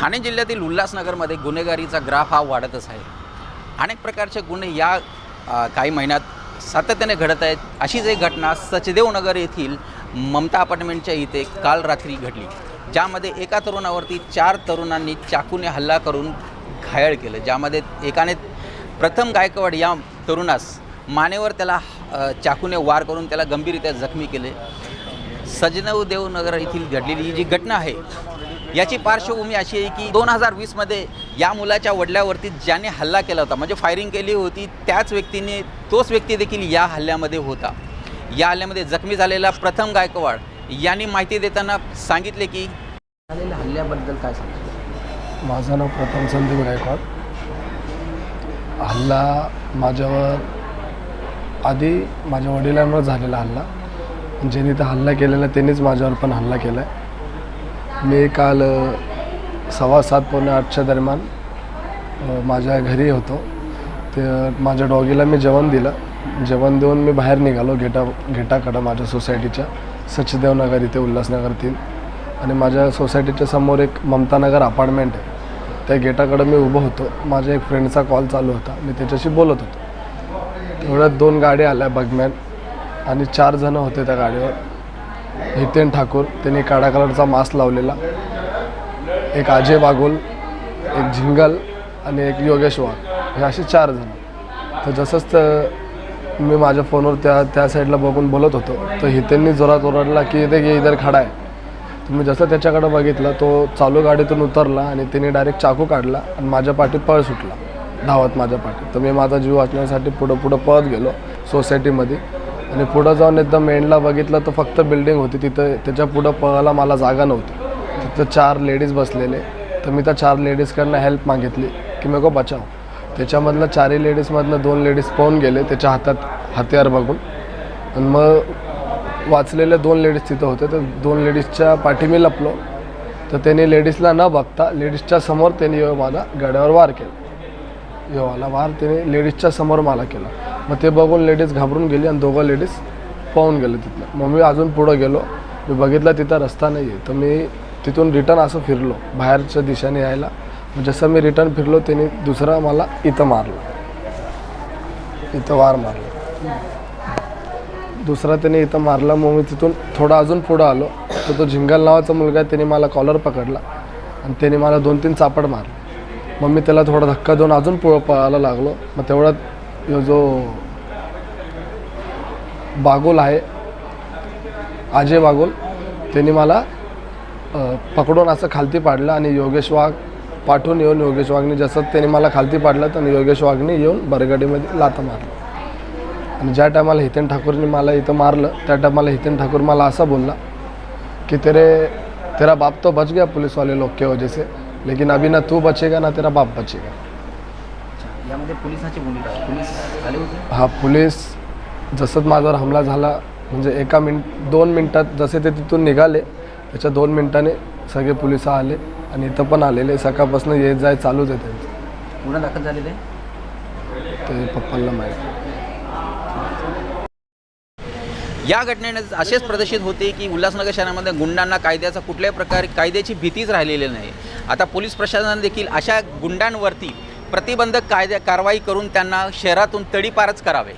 ठाणे जिल्ह्यातील उल्हासनगरमध्ये गुन्हेगारीचा ग्राफ हा वाढतच आहे। अनेक प्रकारचे गुन्हे या काही महिन्यात सातत्याने घडत आहेत। अशीच एक घटना सचदेव नगर येथील ममता अपार्टमेंटच्या इथे काल रात्री घडली, ज्यामध्ये एका तरुणावरती 4 तरुणांनी चाकूने हल्ला करून घायल केलं। ज्यामध्ये एकाने प्रथम गायकवाड या तरुणास मानेवर त्याला चाकूने वार करून त्याला गंभीररित्या जखमी केले। सचदेव नगर येथील घडलेली जी घटना आहे याची पार्श्वभूमी अशी आहे की 2020 मध्ये या मुलाच्या वडिलांवरती ज्याने हल्ला केला होता, म्हणजे फायरिंग केली होती, तोच व्यक्ती देखील या हल्ल्यामध्ये होता। या हल्ल्यामध्ये जखमी झालेला प्रथम गायकवाड यांनी माहिती देताना सांगितले की झालेल्या हल्ल्याबद्दल काय सांगतो। माझं नाव प्रथम संदीप गायकवाड। हल्ला माझ्यावर आधी माझ्या वडिलांवर झालेला हल्ला, ज्यांनी तर हल्ला केलेला त्यांनीच माझ्यावर पण हल्ला केला आहे। मी काल 7:15 पावणे 8च्या दरम्यान माझ्या घरी होतो। तर माझ्या डॉगीला मी जेवण दिलं। जेवण देऊन मी बाहेर निघालो गेटाकडं माझ्या सोसायटीच्या सचदेव नगर इथे उल्हासनगर 3, आणि माझ्या सोसायटीच्या समोर एक ममता नगर अपार्टमेंट आहे, त्या गेटाकडं मी उभं होतो। माझ्या एक फ्रेंडचा कॉल चालू होता, मी त्याच्याशी बोलत होतो। तेवढ्यात 2 गाड्या आल्या बगमॅन, आणि 4 जण होते त्या गाडीवर। हितेन ठाकूर, त्यांनी काळा कलरचा मास्क लावलेला, एक अजय बागुल, एक झिंगल आणि एक योगेश वाघ, हे असे 4 जण। तर जसंच तर मी माझ्या फोनवर त्या साईडला बघून बोलत होतो, तर हितेननी जोरात ओरडला की इथे इधर खडा आहे। तुम्ही जसं त्याच्याकडे बघितलं, तो चालू गाडीतून उतरला आणि त्याने डायरेक्ट चाकू काढला आणि माझ्या पाठीत पळ सुटला, धावत माझ्या पाठीत। तर मी माझा जीव वाचण्यासाठी पुढं पळत गेलो सोसायटीमध्ये, आणि पुढं जाऊन एकदम एंडला बघितलं तर फक्त बिल्डिंग होती तिथं। त्याच्या पुढं पळायला मला जागा नव्हती। तिथं 4 लेडीज बसलेले, तर मी त्या 4 लेडीजकडनं हेल्प मागितली की मेरे को बचाव। त्याच्यामधलं 4 लेडीजमधनं 2 लेडीज पळून गेले त्याच्या हातात हत्यार बघून, आणि मग वाचलेले 2 लेडीज तिथं होते। तर 2 लेडीजच्या पाठी मी लपलो, तर त्यांनी लेडीजला न बघता लेडीजच्या समोर त्यांनी मला गाड्यावर वार केला। येवाला वार त्याने लेडीजच्या समोर मला केला। मग ते बघून लेडीज घाबरून गेली आणि 2 लेडीज पळून गेले तिथनं। मग मी अजून पुढं गेलो, मी बघितलं तिथं रस्ता नाही आहे, तर मी तिथून रिटर्न असं फिरलो बाहेरच्या दिशेने यायला। जसं मी रिटर्न फिरलो, त्याने दुसरा मला इथं मारला, इथं वार मारला दुसरा त्याने इथं मारला। मग मी तिथून थोडा अजून पुढं आलो, तर तो झिंगल नावाचा मुलगा आहे, त्याने मला कॉलर पकडला आणि त्याने मला 2-3 चापड मारले। मग मी त्याला थोडा धक्का देऊन अजून पुढं पळायला लागलो। मग तेवढ्यात जो बागुल आहे, अजय बागुल, त्यांनी मला पकडून असं खालती पाडलं, आणि योगेश वाघ पाठवून येऊन योगेश वाघने जसं त्याने मला खालती पाडलं, तर योगेश वाघने येऊन बरगाडीमध्ये लाथा मारलं। आणि ज्या टायमाला हितेन ठाकूरने मला इथं मारलं, त्या टायमाला हितेन ठाकूर मला असं बोलला की तेरा बाप तो बच गया पुलिस वाले लोग के वजह से, लेकिन अभी ना तू बचेगा ना तेरा बाप बचेगा। यामध्ये पोलिसांची भूमिका, पोलीस आले होते? हा, पोलीस जसंच माझ्यावर हमला झाला, म्हणजे 2 मिनटात जसे ते तिथून निघाले, त्याच्या 2 मिनटाने सगळे पोलिस आले, आणि इथं पण आलेले। सकाळपासून येत जाय चालूच आहे त्यांचं। गुन्हा दाखल झालेले ते पप्पांना माहिती। या घटनेने असेच प्रदर्शित होते की उल्हासनगर शहरामध्ये गुंडांना कायद्याचा कुठल्याही प्रकारे कायद्याची भीतीच राहिलेली नाही। आता पोलीस प्रशासनाने देखील अशा गुंडांवरती प्रतिबंधक कारवाई करून त्यांना शहरातून तडीपारच करावे।